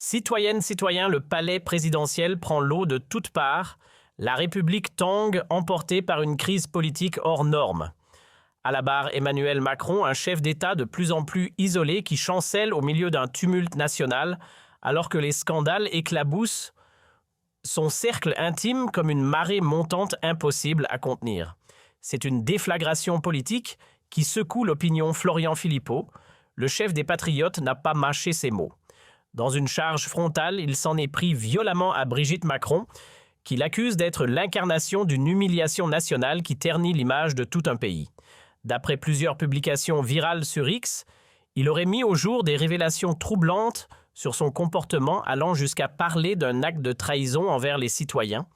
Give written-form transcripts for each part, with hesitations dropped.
Citoyennes, citoyens, le palais présidentiel prend l'eau de toutes parts. La République tangue, emportée par une crise politique hors norme. À la barre, Emmanuel Macron, un chef d'État de plus en plus isolé qui chancelle au milieu d'un tumulte national, alors que les scandales éclaboussent son cercle intime comme une marée montante impossible à contenir. C'est une déflagration politique qui secoue l'opinion. Florian Philippot, le chef des Patriotes, n'a pas mâché ses mots. Dans une charge frontale, il s'en est pris violemment à Brigitte Macron, qui l'accuse d'être l'incarnation d'une humiliation nationale qui ternit l'image de tout un pays. D'après plusieurs publications virales sur X, il aurait mis au jour des révélations troublantes sur son comportement, allant jusqu'à parler d'un acte de trahison envers les citoyens.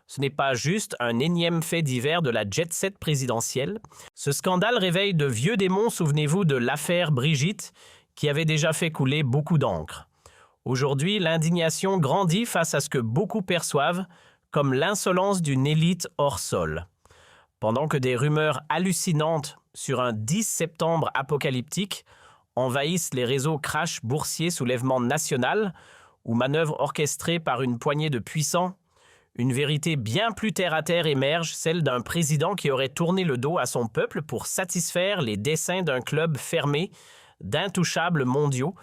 Ce n'est pas juste un énième fait divers de la jet-set présidentielle. Ce scandale réveille de vieux démons, souvenez-vous de l'affaire Brigitte, qui avait déjà fait couler beaucoup d'encre. Aujourd'hui, l'indignation grandit face à ce que beaucoup perçoivent comme l'insolence d'une élite hors sol. Pendant que des rumeurs hallucinantes sur un 10 septembre apocalyptique envahissent les réseaux crash boursiers soulèvement national ou manœuvres orchestrées par une poignée de puissants, une vérité bien plus terre-à-terre émerge, celle d'un président qui aurait tourné le dos à son peuple pour satisfaire les desseins d'un club fermé d'intouchables mondiaux.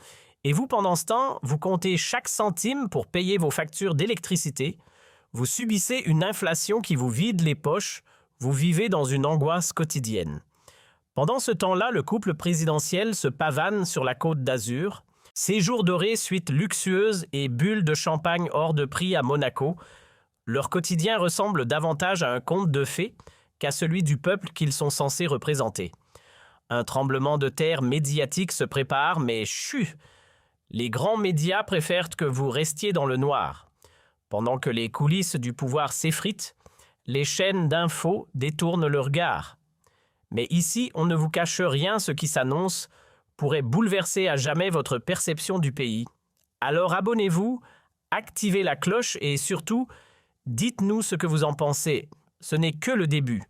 Et vous, pendant ce temps, vous comptez chaque centime pour payer vos factures d'électricité. Vous subissez une inflation qui vous vide les poches. Vous vivez dans une angoisse quotidienne. Pendant ce temps-là, le couple présidentiel se pavane sur la Côte d'Azur. Séjours dorés, suites luxueuses et bulles de champagne hors de prix à Monaco. Leur quotidien ressemble davantage à un conte de fées qu'à celui du peuple qu'ils sont censés représenter. Un tremblement de terre médiatique se prépare, mais chut! Les grands médias préfèrent que vous restiez dans le noir. Pendant que les coulisses du pouvoir s'effritent, les chaînes d'infos détournent le regard. Mais ici, on ne vous cache rien, ce qui s'annonce pourrait bouleverser à jamais votre perception du pays. Alors abonnez-vous, activez la cloche et surtout, dites-nous ce que vous en pensez. Ce n'est que le début.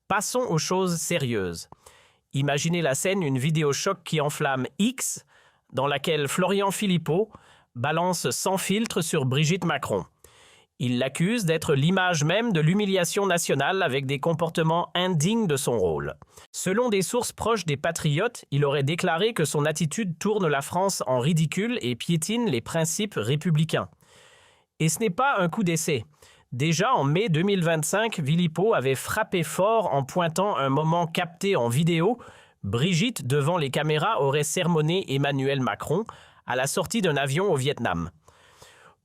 Passons aux choses sérieuses. Imaginez la scène, une vidéo choc qui enflamme X, dans laquelle Florian Philippot balance sans filtre sur Brigitte Macron. Il l'accuse d'être l'image même de l'humiliation nationale avec des comportements indignes de son rôle. Selon des sources proches des Patriotes, il aurait déclaré que son attitude tourne la France en ridicule et piétine les principes républicains. Et ce n'est pas un coup d'essai. Déjà en mai 2025, Philippot avait frappé fort en pointant un moment capté en vidéo. Brigitte, devant les caméras, aurait sermonné Emmanuel Macron à la sortie d'un avion au Vietnam.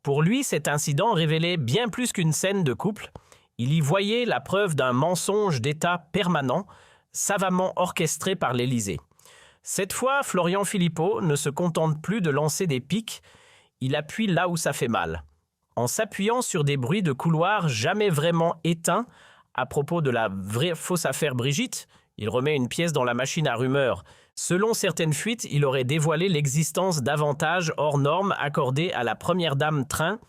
Pour lui, cet incident révélait bien plus qu'une scène de couple. Il y voyait la preuve d'un mensonge d'État permanent, savamment orchestré par l'Élysée. Cette fois, Florian Philippot ne se contente plus de lancer des pics, il appuie là où ça fait mal. En s'appuyant sur des bruits de couloir jamais vraiment éteints à propos de la vraie fausse affaire Brigitte, il remet une pièce dans la machine à rumeurs. Selon certaines fuites, il aurait dévoilé l'existence d'avantages hors normes accordés à la première dame Train,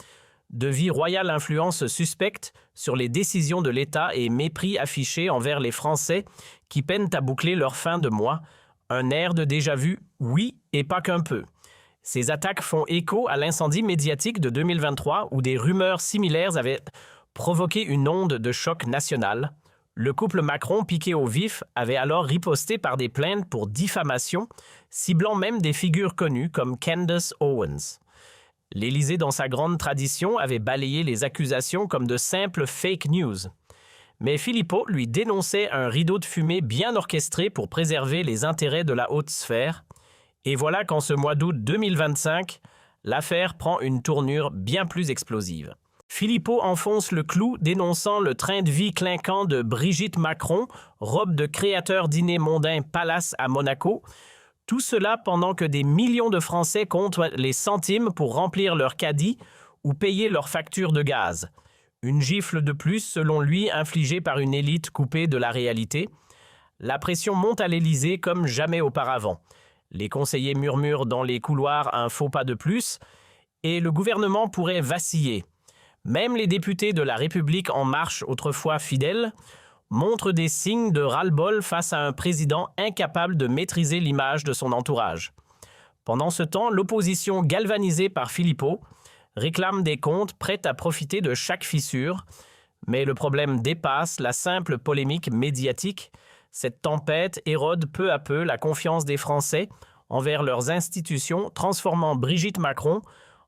de vie royale influence suspecte sur les décisions de l'État et mépris affiché envers les Français qui peinent à boucler leur fin de mois. Un air de déjà-vu, oui, et pas qu'un peu. Ces attaques font écho à l'incendie médiatique de 2023 où des rumeurs similaires avaient provoqué une onde de choc national. Le couple Macron, piqué au vif, avait alors riposté par des plaintes pour diffamation, ciblant même des figures connues comme Candace Owens. L'Élysée, dans sa grande tradition, avait balayé les accusations comme de simples fake news. Mais Philippot lui dénonçait un rideau de fumée bien orchestré pour préserver les intérêts de la haute sphère. Et voilà qu'en ce mois d'août 2025, l'affaire prend une tournure bien plus explosive. Philippot enfonce le clou, dénonçant le train de vie clinquant de Brigitte Macron, robe de créateur dîner mondain Palace à Monaco. Tout cela pendant que des millions de Français comptent les centimes pour remplir leur caddie ou payer leurs factures de gaz. Une gifle de plus, selon lui, infligée par une élite coupée de la réalité. La pression monte à l'Élysée comme jamais auparavant. Les conseillers murmurent dans les couloirs un faux pas de plus et le gouvernement pourrait vaciller. Même les députés de La République En Marche, autrefois fidèles, montrent des signes de ras-le-bol face à un président incapable de maîtriser l'image de son entourage. Pendant ce temps, l'opposition galvanisée par Philippot réclame des comptes prêts à profiter de chaque fissure, mais le problème dépasse la simple polémique médiatique. Cette tempête érode peu à peu la confiance des Français envers leurs institutions, transformant Brigitte Macron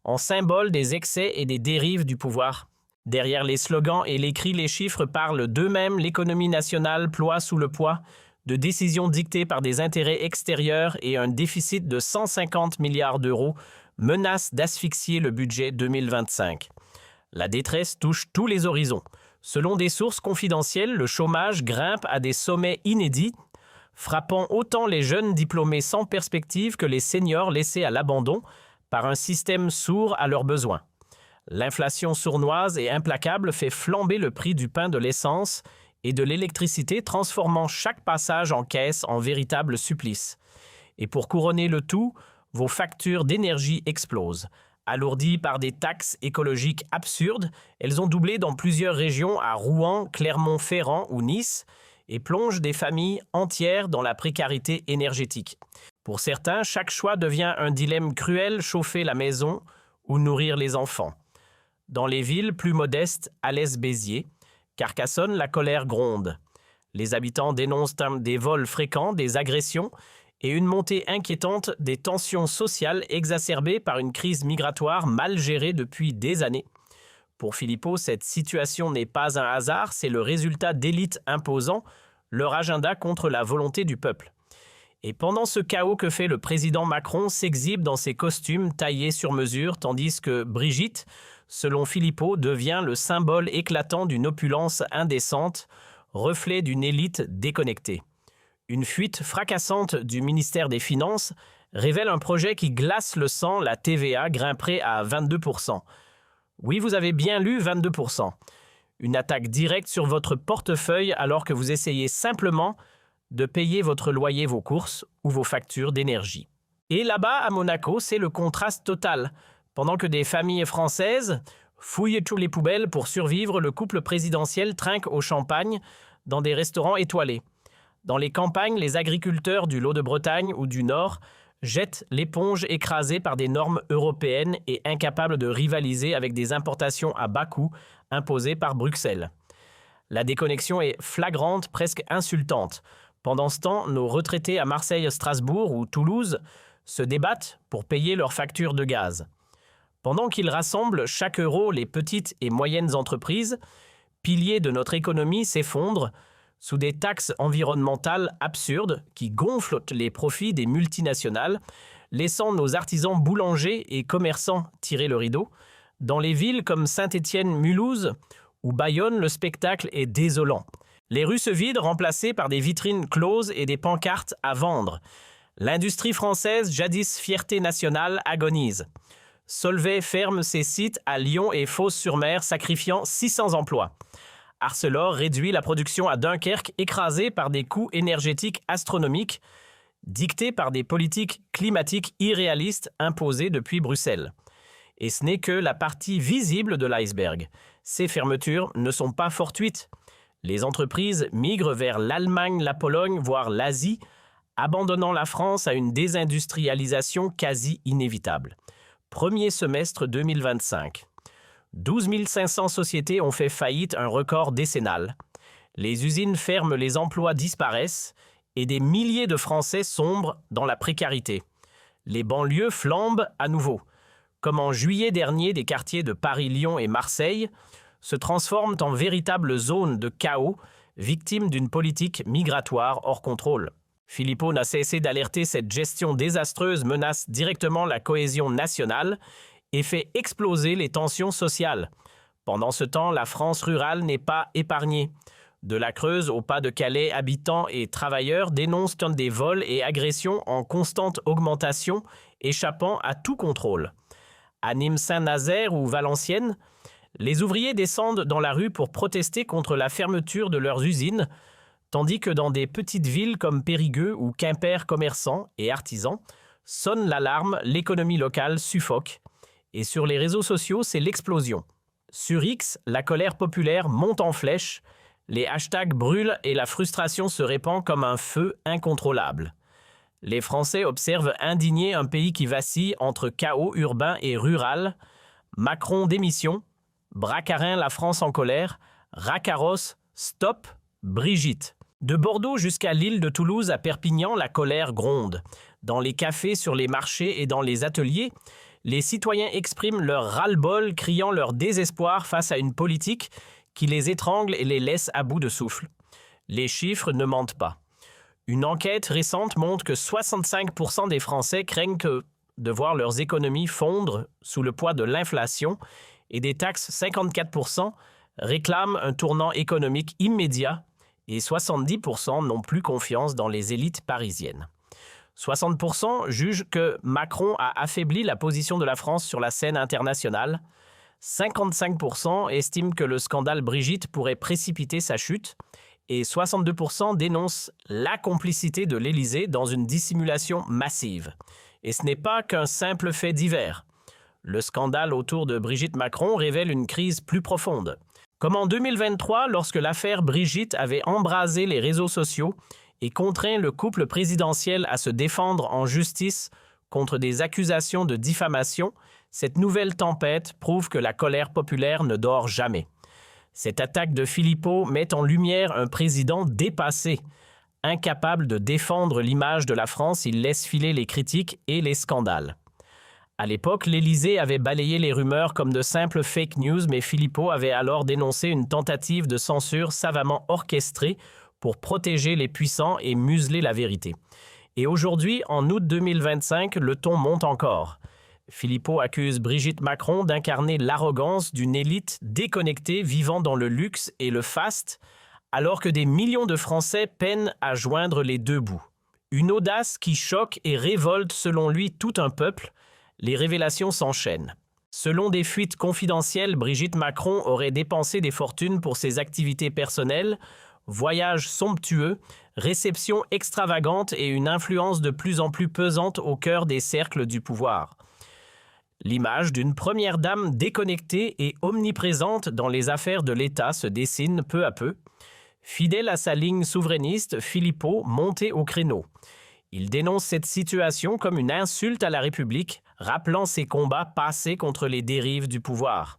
en symbole des excès et des dérives du pouvoir. Derrière les slogans et les cris, les chiffres parlent d'eux-mêmes. L'économie nationale ploie sous le poids de décisions dictées par des intérêts extérieurs et un déficit de 150 milliards d'euros menace d'asphyxier le budget 2025. La détresse touche tous les horizons. Selon des sources confidentielles, le chômage grimpe à des sommets inédits, frappant autant les jeunes diplômés sans perspective que les seniors laissés à l'abandon par un système sourd à leurs besoins. L'inflation sournoise et implacable fait flamber le prix du pain, de l'essence et de l'électricité, transformant chaque passage en caisse en véritable supplice. Et pour couronner le tout, vos factures d'énergie explosent. Alourdies par des taxes écologiques absurdes, elles ont doublé dans plusieurs régions à Rouen, Clermont-Ferrand ou Nice et plongent des familles entières dans la précarité énergétique. Pour certains, chaque choix devient un dilemme cruel: chauffer la maison ou nourrir les enfants. Dans les villes plus modestes, Alès-Béziers, Carcassonne, la colère gronde. Les habitants dénoncent des vols fréquents, des agressions et une montée inquiétante des tensions sociales exacerbées par une crise migratoire mal gérée depuis des années. Pour Philippot, cette situation n'est pas un hasard, c'est le résultat d'élites imposant leur agenda contre la volonté du peuple. Et pendant ce chaos, que fait le président Macron? S'exhibe dans ses costumes taillés sur mesure, tandis que Brigitte, selon Philippot, devient le symbole éclatant d'une opulence indécente, reflet d'une élite déconnectée. Une fuite fracassante du ministère des Finances révèle un projet qui glace le sang: la TVA grimperait à 22%. Oui, vous avez bien lu, 22%. Une attaque directe sur votre portefeuille alors que vous essayez simplement de payer votre loyer, vos courses ou vos factures d'énergie. Et là-bas, à Monaco, c'est le contraste total. Pendant que des familles françaises fouillent toutes les poubelles pour survivre, le couple présidentiel trinque au champagne dans des restaurants étoilés. Dans les campagnes, les agriculteurs du Lot-de-Bretagne ou du Nord jettent l'éponge, écrasés par des normes européennes et incapables de rivaliser avec des importations à bas coût imposées par Bruxelles. La déconnexion est flagrante, presque insultante. Pendant ce temps, nos retraités à Marseille, Strasbourg ou Toulouse se débattent pour payer leurs factures de gaz. Pendant qu'ils rassemblent chaque euro, les petites et moyennes entreprises, piliers de notre économie, s'effondrent sous des taxes environnementales absurdes qui gonflent les profits des multinationales, laissant nos artisans boulangers et commerçants tirer le rideau. Dans les villes comme Saint-Étienne, Mulhouse ou Bayonne, le spectacle est désolant. Les rues se vident, remplacées par des vitrines closes et des pancartes à vendre. L'industrie française, jadis fierté nationale, agonise. Solvay ferme ses sites à Lyon et Fos-sur-Mer, sacrifiant 600 emplois. Arcelor réduit la production à Dunkerque, écrasée par des coûts énergétiques astronomiques, dictés par des politiques climatiques irréalistes imposées depuis Bruxelles. Et ce n'est que la partie visible de l'iceberg. Ces fermetures ne sont pas fortuites. Les entreprises migrent vers l'Allemagne, la Pologne, voire l'Asie, abandonnant la France à une désindustrialisation quasi inévitable. Premier semestre 2025. 12 500 sociétés ont fait faillite, un record décennal. Les usines ferment, les emplois disparaissent et des milliers de Français sombrent dans la précarité. Les banlieues flambent à nouveau. Comme en juillet dernier, des quartiers de Paris, Lyon et Marseille se transforment en véritables zones de chaos, victimes d'une politique migratoire hors contrôle. Philippot n'a cessé d'alerter: cette gestion désastreuse menace directement la cohésion nationale et fait exploser les tensions sociales. Pendant ce temps, la France rurale n'est pas épargnée. De la Creuse au Pas-de-Calais, habitants et travailleurs dénoncent des vols et agressions en constante augmentation, échappant à tout contrôle. À Nîmes-Saint-Nazaire ou Valenciennes, les ouvriers descendent dans la rue pour protester contre la fermeture de leurs usines, tandis que dans des petites villes comme Périgueux ou Quimper, commerçants et artisans sonnent l'alarme, l'économie locale suffoque. Et sur les réseaux sociaux, c'est l'explosion. Sur X, la colère populaire monte en flèche, les hashtags brûlent et la frustration se répand comme un feu incontrôlable. Les Français observent indignés un pays qui vacille entre chaos urbain et rural. Macron démission, Bracarin la France en colère, Racaros, stop, Brigitte. De Bordeaux jusqu'à l'île de Toulouse à Perpignan, la colère gronde. Dans les cafés, sur les marchés et dans les ateliers, les citoyens expriment leur ras-le-bol, criant leur désespoir face à une politique qui les étrangle et les laisse à bout de souffle. Les chiffres ne mentent pas. Une enquête récente montre que 65% des Français craignent de voir leurs économies fondre sous le poids de l'inflation et des taxes 54% réclament un tournant économique immédiat et 70% n'ont plus confiance dans les élites parisiennes. 60% jugent que Macron a affaibli la position de la France sur la scène internationale. 55% estiment que le scandale Brigitte pourrait précipiter sa chute et 62% dénoncent la complicité de l'Élysée dans une dissimulation massive. Et ce n'est pas qu'un simple fait divers. Le scandale autour de Brigitte Macron révèle une crise plus profonde. Comme en 2023, lorsque l'affaire Brigitte avait embrasé les réseaux sociaux et contraint le couple présidentiel à se défendre en justice contre des accusations de diffamation, cette nouvelle tempête prouve que la colère populaire ne dort jamais. Cette attaque de Philippot met en lumière un président dépassé. Incapable de défendre l'image de la France, il laisse filer les critiques et les scandales. À l'époque, l'Élysée avait balayé les rumeurs comme de simples fake news, mais Philippot avait alors dénoncé une tentative de censure savamment orchestrée pour protéger les puissants et museler la vérité. Et aujourd'hui, en août 2025, le ton monte encore. Philippot accuse Brigitte Macron d'incarner l'arrogance d'une élite déconnectée vivant dans le luxe et le faste, alors que des millions de Français peinent à joindre les deux bouts. Une audace qui choque et révolte selon lui tout un peuple. Les révélations s'enchaînent. Selon des fuites confidentielles, Brigitte Macron aurait dépensé des fortunes pour ses activités personnelles, voyages somptueux, réceptions extravagantes et une influence de plus en plus pesante au cœur des cercles du pouvoir. L'image d'une première dame déconnectée et omniprésente dans les affaires de l'État se dessine peu à peu. Fidèle à sa ligne souverainiste, Philippot montait au créneau. Il dénonce cette situation comme une insulte à la République, rappelant ses combats passés contre les dérives du pouvoir.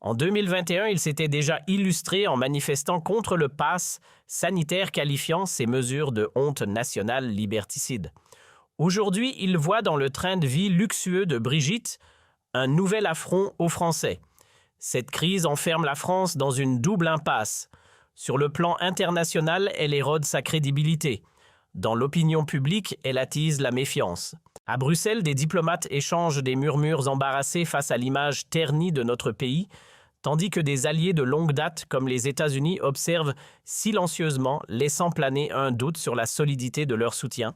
En 2021, il s'était déjà illustré en manifestant contre le pass sanitaire, qualifiant ces mesures de honte nationale liberticide. Aujourd'hui, il voit dans le train de vie luxueux de Brigitte un nouvel affront aux Français. Cette crise enferme la France dans une double impasse. Sur le plan international, elle érode sa crédibilité. Dans l'opinion publique, elle attise la méfiance. À Bruxelles, des diplomates échangent des murmures embarrassés face à l'image ternie de notre pays, tandis que des alliés de longue date comme les États-Unis observent silencieusement, laissant planer un doute sur la solidité de leur soutien.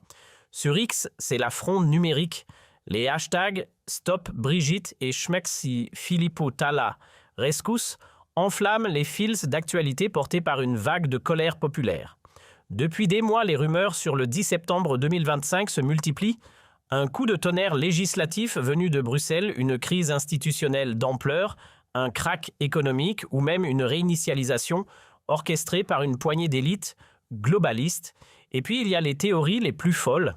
Sur X, c'est la fronde numérique. Les hashtags Stop Brigitte et Schmexi Philippot Tala Rescousse enflamment les fils d'actualité portés par une vague de colère populaire. Depuis des mois, les rumeurs sur le 10 septembre 2025 se multiplient. Un coup de tonnerre législatif venu de Bruxelles, une crise institutionnelle d'ampleur, un krach économique ou même une réinitialisation orchestrée par une poignée d'élites globalistes. Et puis il y a les théories les plus folles.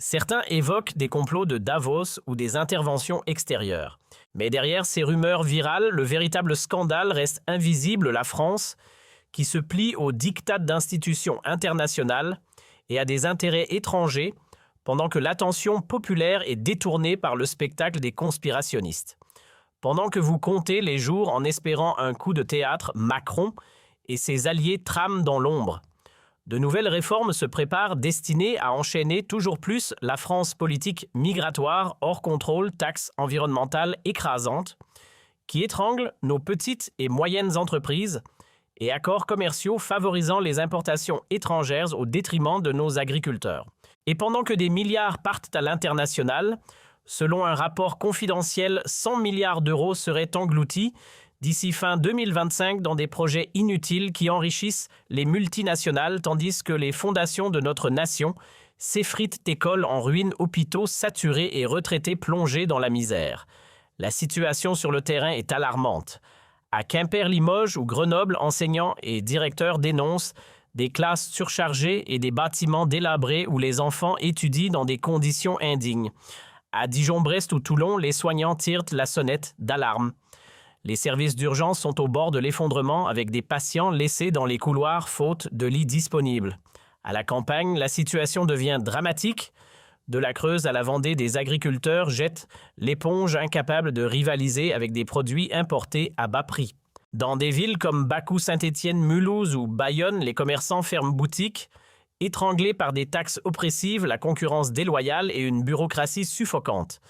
Certains évoquent des complots de Davos ou des interventions extérieures. Mais derrière ces rumeurs virales, le véritable scandale reste invisible, la France, qui se plie aux diktats d'institutions internationales et à des intérêts étrangers, pendant que l'attention populaire est détournée par le spectacle des conspirationnistes. Pendant que vous comptez les jours en espérant un coup de théâtre, Macron et ses alliés trament dans l'ombre. De nouvelles réformes se préparent destinées à enchaîner toujours plus la France politique migratoire hors contrôle, taxes environnementales écrasantes, qui étranglent nos petites et moyennes entreprises et accords commerciaux favorisant les importations étrangères au détriment de nos agriculteurs. Et pendant que des milliards partent à l'international, selon un rapport confidentiel, 100 milliards d'euros seraient engloutis d'ici fin 2025 dans des projets inutiles qui enrichissent les multinationales tandis que les fondations de notre nation s'effritent, écoles en ruine, hôpitaux saturés et retraités plongés dans la misère. La situation sur le terrain est alarmante. À Quimper, Limoges ou Grenoble, enseignants et directeurs dénoncent des classes surchargées et des bâtiments délabrés où les enfants étudient dans des conditions indignes. À Dijon, Brest ou Toulon, les soignants tirent la sonnette d'alarme. Les services d'urgence sont au bord de l'effondrement avec des patients laissés dans les couloirs faute de lits disponibles. À la campagne, la situation devient dramatique. De la Creuse à la Vendée, des agriculteurs jettent l'éponge incapables de rivaliser avec des produits importés à bas prix. Dans des villes comme Bakou, Saint-Étienne, Mulhouse ou Bayonne, les commerçants ferment boutique, étranglés par des taxes oppressives, la concurrence déloyale et une bureaucratie suffocante.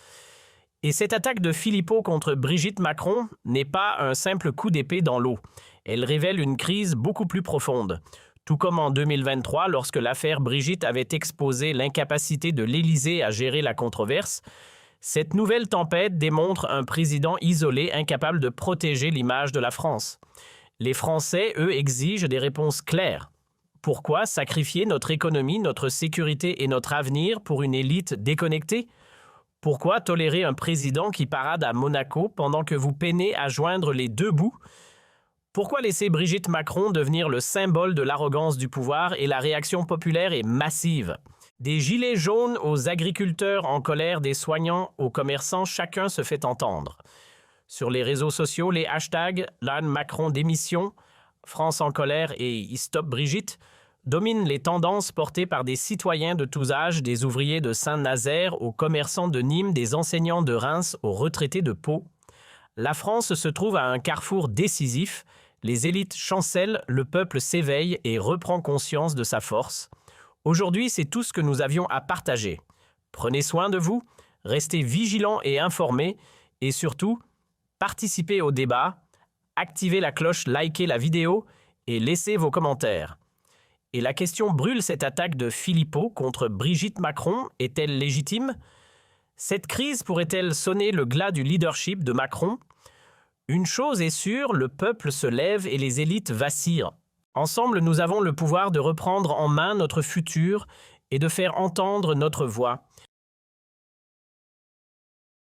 Et cette attaque de Philippot contre Brigitte Macron n'est pas un simple coup d'épée dans l'eau. Elle révèle une crise beaucoup plus profonde. Tout comme en 2023, lorsque l'affaire Brigitte avait exposé l'incapacité de l'Élysée à gérer la controverse, cette nouvelle tempête démontre un président isolé incapable de protéger l'image de la France. Les Français, eux, exigent des réponses claires. Pourquoi sacrifier notre économie, notre sécurité et notre avenir pour une élite déconnectée ? Pourquoi tolérer un président qui parade à Monaco pendant que vous peinez à joindre les deux bouts ? Pourquoi laisser Brigitte Macron devenir le symbole de l'arrogance du pouvoir et la réaction populaire est massive ? Des gilets jaunes aux agriculteurs en colère, des soignants aux commerçants, chacun se fait entendre. Sur les réseaux sociaux, les hashtags « LAN Macron démission »,« France en colère » et « Stop Brigitte » dominent les tendances portées par des citoyens de tous âges, des ouvriers de Saint-Nazaire aux commerçants de Nîmes, des enseignants de Reims aux retraités de Pau. La France se trouve à un carrefour décisif. Les élites chancellent, le peuple s'éveille et reprend conscience de sa force. Aujourd'hui, c'est tout ce que nous avions à partager. Prenez soin de vous, restez vigilants et informés, et surtout, participez au débat, activez la cloche, likez la vidéo et laissez vos commentaires. Et la question brûle, cette attaque de Philippot contre Brigitte Macron est-elle légitime ? Cette crise pourrait-elle sonner le glas du leadership de Macron ? Une chose est sûre, le peuple se lève et les élites vacillent. Ensemble, nous avons le pouvoir de reprendre en main notre futur et de faire entendre notre voix.